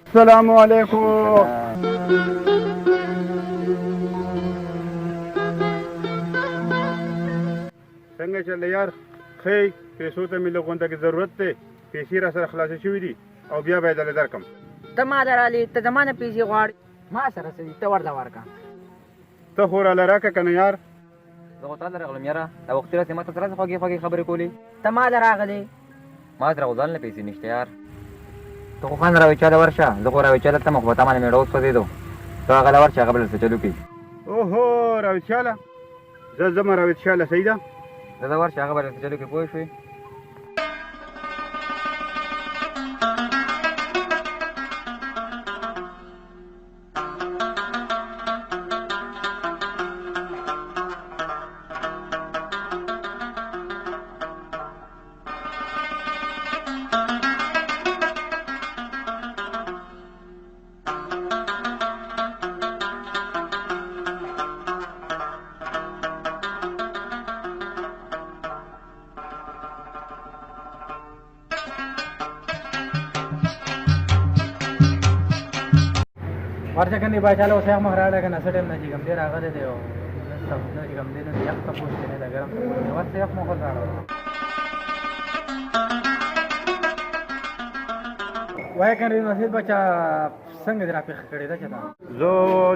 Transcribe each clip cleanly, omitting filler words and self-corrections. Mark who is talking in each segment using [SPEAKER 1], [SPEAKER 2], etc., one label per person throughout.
[SPEAKER 1] السلام علیکم. څنګه چل یار خی پیسو ته مې لږ غونډه کې ضرورت دی. پیسې را سره خلاصې شوي دي او بیا به یې دله درکړم.
[SPEAKER 2] ته ما درالې ته زما نه پیسې غواړې ما سره څه دي ته ورته ورکړه.
[SPEAKER 1] ته خو راله راکړه که نه یار.
[SPEAKER 3] زه خو تا ته راغلم یاره دا وختي راسې ما ته سره خوږې خوږې خبرې کولې.
[SPEAKER 2] ته ما ته راغلې
[SPEAKER 3] ما سره خو ځان نه پیسې نشته یار. ته خو خان راوچاله ورشه زه خو راوچاله تمه خو په تا باندې مېړه وسوځېدو. ته هغه له ورشه هغه بل څه چلو کړي.
[SPEAKER 1] اوهو راوید شاله زه ځم راوید شاله صحیح ده.
[SPEAKER 3] زه د ورشه هغه بل څه چلو کړي پوه شوې.
[SPEAKER 2] ورته کني باچاله اوس هغه مهراړه کنه سټم نه چې کوم ډیر راغلی دی او نه چې کوم دی نو یخ ته پوښتنه نه دا ګرم ته ورته یخ مخ راغلی وای کنه نصیب بچا څنګه درا پیښ کړی دا چتا
[SPEAKER 1] زه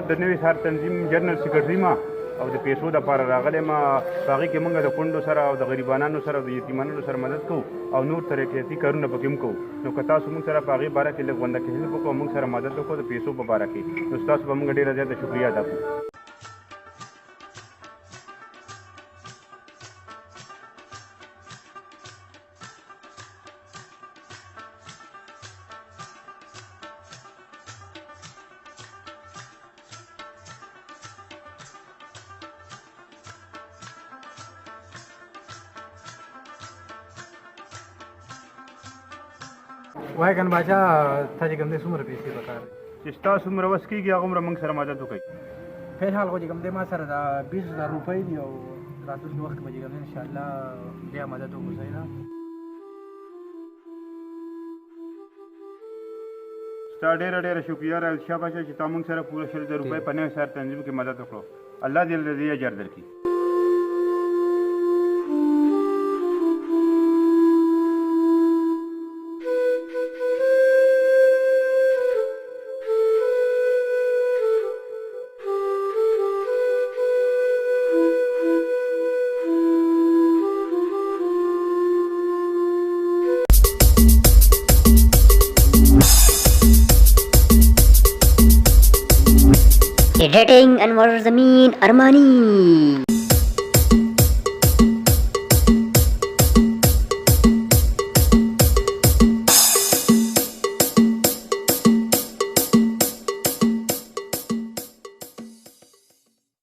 [SPEAKER 1] د نوي ښار تنظیم جنرال سیکرټري ما او د پیسو دپاره راغلی ما. په هغې کې موږ د کونډو سره او د غریبانانو سره او د یتیمانو سره مدد کوو او نور ترقیاتي کارونه پکې هم کوو. نو که تاسو موږ سره په هغې باره کې لږ غونډه کې هیلپ وکړو او موږ سره مدد وکړو د پیسو په باره کې نو ستاسو به موږ ډېره زیاته شکریه ادا کړو.
[SPEAKER 2] وای کنه باچا ته چې کوم دی څومره پیسې پکار
[SPEAKER 1] چې ستاسو څومره وس کېږي هغه عمره موږ سره مدد وکړئ.
[SPEAKER 2] فیلحال خو چې کوم دی ما سره دا 20,000 روپۍ دي او راتلونکي وخت کې به چې کوم دی انشاءالله بیا مدد وکړو صحیح ده.
[SPEAKER 1] ستا ډېره ډېره شکریه راوید شاه بچا چې تا موږ سره پوره 100,000 روپۍ په نوي ښار تنظیم کې مدد وکړو. الله دې له دې اجر درکړي.
[SPEAKER 4] Editing Anwar Zameen Armani.